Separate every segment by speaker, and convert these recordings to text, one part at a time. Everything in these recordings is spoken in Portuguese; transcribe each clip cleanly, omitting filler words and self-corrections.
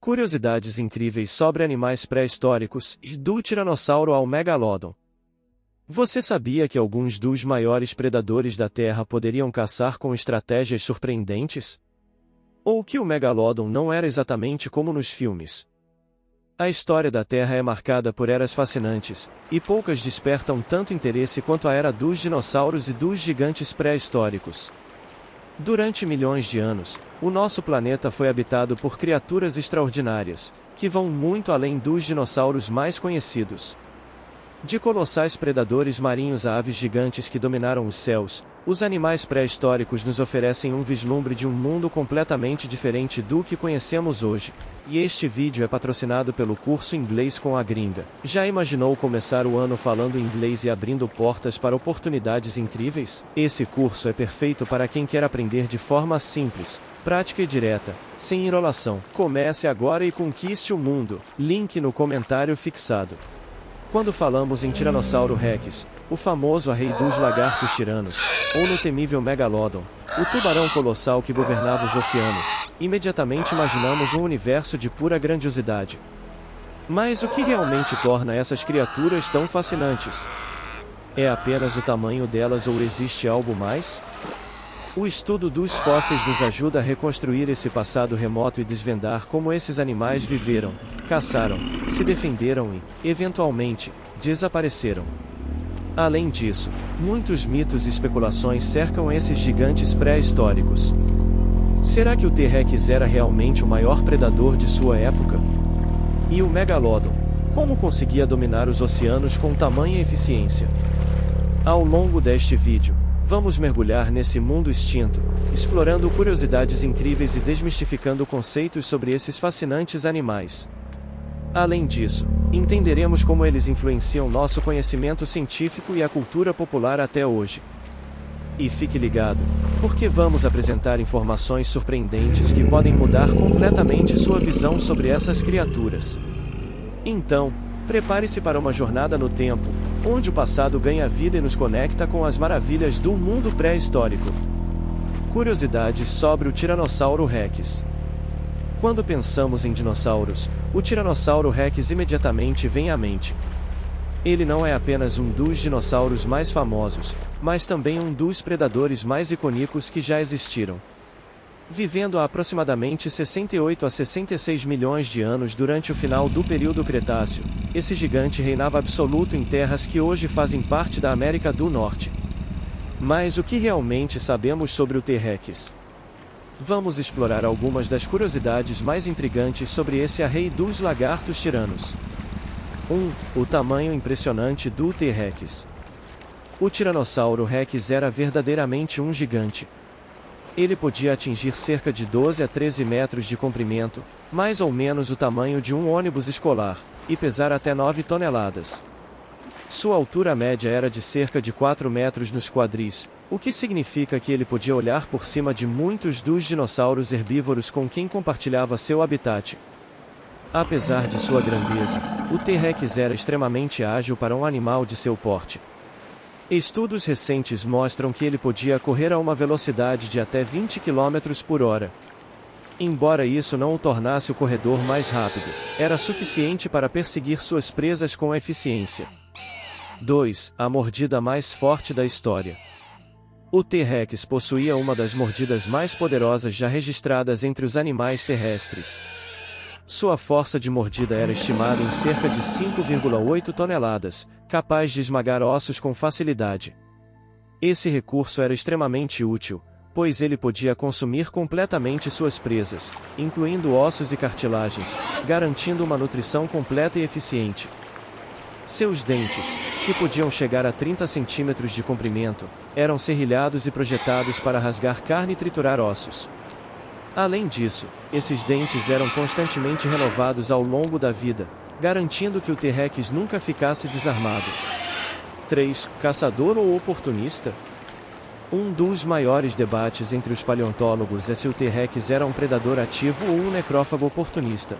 Speaker 1: Curiosidades incríveis sobre animais pré-históricos, do Tiranossauro ao Megalodon. Você sabia que alguns dos maiores predadores da Terra poderiam caçar com estratégias surpreendentes? Ou que o Megalodon não era exatamente como nos filmes? A história da Terra é marcada por eras fascinantes, e poucas despertam tanto interesse quanto a era dos dinossauros e dos gigantes pré-históricos. Durante milhões de anos, o nosso planeta foi habitado por criaturas extraordinárias, que vão muito além dos dinossauros mais conhecidos. De colossais predadores marinhos a aves gigantes que dominaram os céus, os animais pré-históricos nos oferecem um vislumbre de um mundo completamente diferente do que conhecemos hoje. E este vídeo é patrocinado pelo curso Inglês com a Gringa. Já imaginou começar o ano falando inglês e abrindo portas para oportunidades incríveis? Esse curso é perfeito para quem quer aprender de forma simples, prática e direta, sem enrolação. Comece agora e conquiste o mundo. Link no comentário fixado. Quando falamos em Tiranossauro Rex, o famoso rei dos lagartos tiranos, ou no temível Megalodon, o tubarão colossal que governava os oceanos, imediatamente imaginamos um universo de pura grandiosidade. Mas o que realmente torna essas criaturas tão fascinantes? É apenas o tamanho delas ou existe algo mais? O estudo dos fósseis nos ajuda a reconstruir esse passado remoto e desvendar como esses animais viveram, caçaram, se defenderam e, eventualmente, desapareceram. Além disso, muitos mitos e especulações cercam esses gigantes pré-históricos. Será que o T-Rex era realmente o maior predador de sua época? E o Megalodon, como conseguia dominar os oceanos com tamanha eficiência? Ao longo deste vídeo, vamos mergulhar nesse mundo extinto, explorando curiosidades incríveis e desmistificando conceitos sobre esses fascinantes animais. Além disso, entenderemos como eles influenciam nosso conhecimento científico e a cultura popular até hoje. E fique ligado, porque vamos apresentar informações surpreendentes que podem mudar completamente sua visão sobre essas criaturas. Então, prepare-se para uma jornada no tempo, onde o passado ganha vida e nos conecta com as maravilhas do mundo pré-histórico. Curiosidades sobre o Tiranossauro Rex. Quando pensamos em dinossauros, o Tiranossauro Rex imediatamente vem à mente. Ele não é apenas um dos dinossauros mais famosos, mas também um dos predadores mais icônicos que já existiram. Vivendo há aproximadamente 68 a 66 milhões de anos durante o final do período Cretáceo, esse gigante reinava absoluto em terras que hoje fazem parte da América do Norte. Mas o que realmente sabemos sobre o T-Rex? Vamos explorar algumas das curiosidades mais intrigantes sobre esse rei dos lagartos tiranos. 1. O tamanho impressionante do T-Rex. O Tiranossauro Rex era verdadeiramente um gigante. Ele podia atingir cerca de 12 a 13 metros de comprimento, mais ou menos o tamanho de um ônibus escolar, e pesar até 9 toneladas. Sua altura média era de cerca de 4 metros nos quadris, o que significa que ele podia olhar por cima de muitos dos dinossauros herbívoros com quem compartilhava seu habitat. Apesar de sua grandeza, o T-Rex era extremamente ágil para um animal de seu porte. Estudos recentes mostram que ele podia correr a uma velocidade de até 20 km por hora. Embora isso não o tornasse o corredor mais rápido, era suficiente para perseguir suas presas com eficiência. 2. A mordida mais forte da história. O T-Rex possuía uma das mordidas mais poderosas já registradas entre os animais terrestres. Sua força de mordida era estimada em cerca de 5,8 toneladas, capaz de esmagar ossos com facilidade. Esse recurso era extremamente útil, pois ele podia consumir completamente suas presas, incluindo ossos e cartilagens, garantindo uma nutrição completa e eficiente. Seus dentes, que podiam chegar a 30 centímetros de comprimento, eram serrilhados e projetados para rasgar carne e triturar ossos. Além disso, esses dentes eram constantemente renovados ao longo da vida, garantindo que o T-Rex nunca ficasse desarmado. 3. Caçador ou oportunista? Um dos maiores debates entre os paleontólogos é se o T-Rex era um predador ativo ou um necrófago oportunista.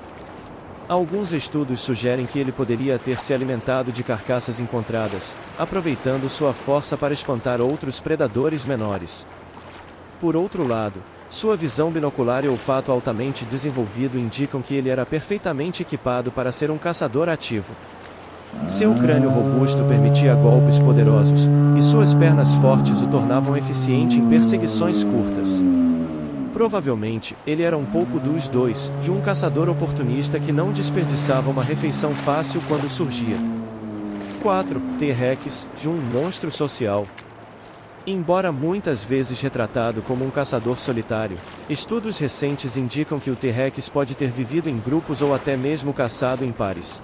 Speaker 1: Alguns estudos sugerem que ele poderia ter se alimentado de carcaças encontradas, aproveitando sua força para espantar outros predadores menores. Por outro lado, Sua visão binocular e olfato altamente desenvolvido indicam que ele era perfeitamente equipado para ser um caçador ativo. Seu crânio robusto permitia golpes poderosos, e suas pernas fortes o tornavam eficiente em perseguições curtas. Provavelmente, ele era um pouco dos dois, e um caçador oportunista que não desperdiçava uma refeição fácil quando surgia. 4. T-Rex, um monstro social. Embora muitas vezes retratado como um caçador solitário, estudos recentes indicam que o T-Rex pode ter vivido em grupos ou até mesmo caçado em pares.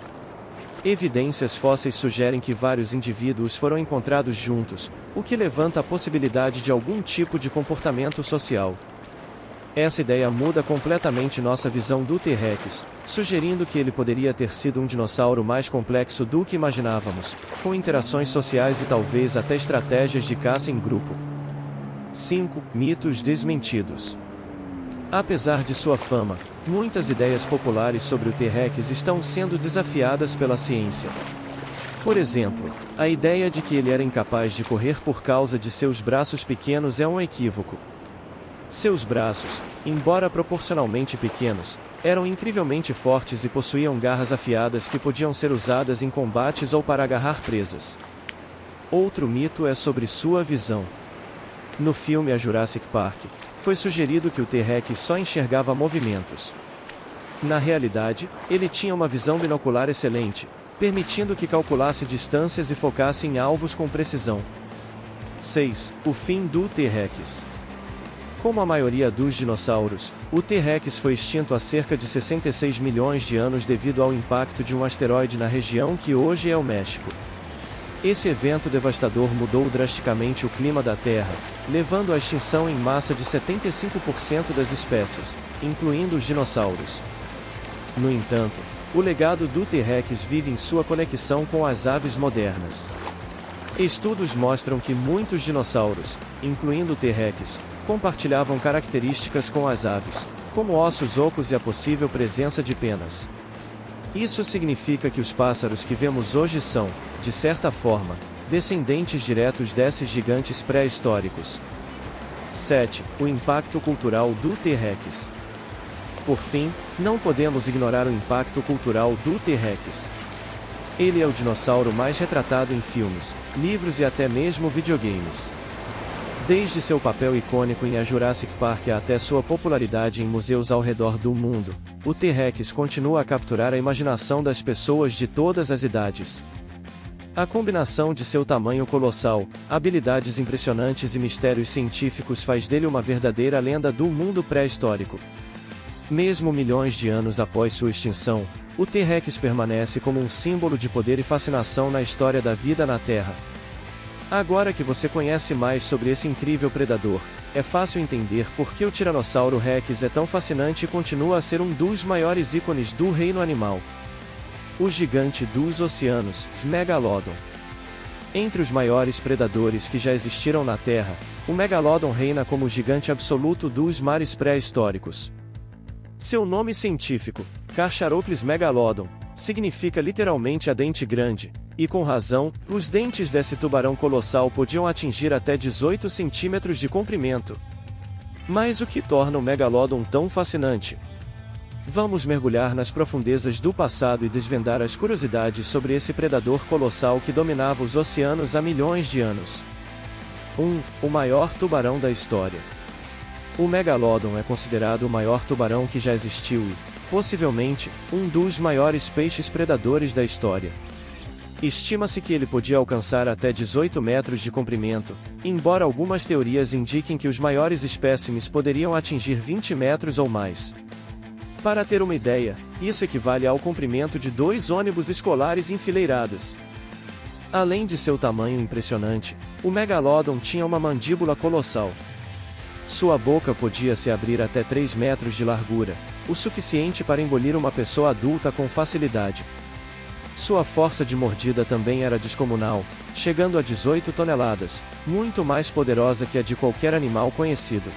Speaker 1: Evidências fósseis sugerem que vários indivíduos foram encontrados juntos, o que levanta a possibilidade de algum tipo de comportamento social. Essa ideia muda completamente nossa visão do T-Rex, sugerindo que ele poderia ter sido um dinossauro mais complexo do que imaginávamos, com interações sociais e talvez até estratégias de caça em grupo. 5. Mitos desmentidos. Apesar de sua fama, muitas ideias populares sobre o T-Rex estão sendo desafiadas pela ciência. Por exemplo, a ideia de que ele era incapaz de correr por causa de seus braços pequenos é um equívoco. Seus braços, embora proporcionalmente pequenos, eram incrivelmente fortes e possuíam garras afiadas que podiam ser usadas em combates ou para agarrar presas. Outro mito é sobre sua visão. No filme A Jurassic Park, foi sugerido que o T-Rex só enxergava movimentos. Na realidade, ele tinha uma visão binocular excelente, permitindo que calculasse distâncias e focasse em alvos com precisão. 6. O fim do T-Rex. Como a maioria dos dinossauros, o T-Rex foi extinto há cerca de 66 milhões de anos devido ao impacto de um asteroide na região que hoje é o México. Esse evento devastador mudou drasticamente o clima da Terra, levando à extinção em massa de 75% das espécies, incluindo os dinossauros. No entanto, o legado do T-Rex vive em sua conexão com as aves modernas. Estudos mostram que muitos dinossauros, incluindo o T-Rex, compartilhavam características com as aves, como ossos ocos e a possível presença de penas. Isso significa que os pássaros que vemos hoje são, de certa forma, descendentes diretos desses gigantes pré-históricos. 7. O impacto cultural do T-Rex. Por fim, não podemos ignorar o impacto cultural do T-Rex. Ele é o dinossauro mais retratado em filmes, livros e até mesmo videogames. Desde seu papel icônico em A Jurassic Park até sua popularidade em museus ao redor do mundo, o T-Rex continua a capturar a imaginação das pessoas de todas as idades. A combinação de seu tamanho colossal, habilidades impressionantes e mistérios científicos faz dele uma verdadeira lenda do mundo pré-histórico. Mesmo milhões de anos após sua extinção, o T-Rex permanece como um símbolo de poder e fascinação na história da vida na Terra. Agora que você conhece mais sobre esse incrível predador, é fácil entender por que o Tiranossauro Rex é tão fascinante e continua a ser um dos maiores ícones do reino animal. O gigante dos oceanos, Megalodon. Entre os maiores predadores que já existiram na Terra, o Megalodon reina como o gigante absoluto dos mares pré-históricos. Seu nome científico, Carcharoples megalodon, significa literalmente a dente grande, e com razão, os dentes desse tubarão colossal podiam atingir até 18 centímetros de comprimento. Mas o que torna o Megalodon tão fascinante? Vamos mergulhar nas profundezas do passado e desvendar as curiosidades sobre esse predador colossal que dominava os oceanos há milhões de anos. 1. O maior tubarão da história. O Megalodon é considerado o maior tubarão que já existiu e, possivelmente, um dos maiores peixes predadores da história. Estima-se que ele podia alcançar até 18 metros de comprimento, embora algumas teorias indiquem que os maiores espécimes poderiam atingir 20 metros ou mais. Para ter uma ideia, isso equivale ao comprimento de 2 ônibus escolares enfileirados. Além de seu tamanho impressionante, o Megalodon tinha uma mandíbula colossal. Sua boca podia se abrir até 3 metros de largura, o suficiente para engolir uma pessoa adulta com facilidade. Sua força de mordida também era descomunal, chegando a 18 toneladas, muito mais poderosa que a de qualquer animal conhecido.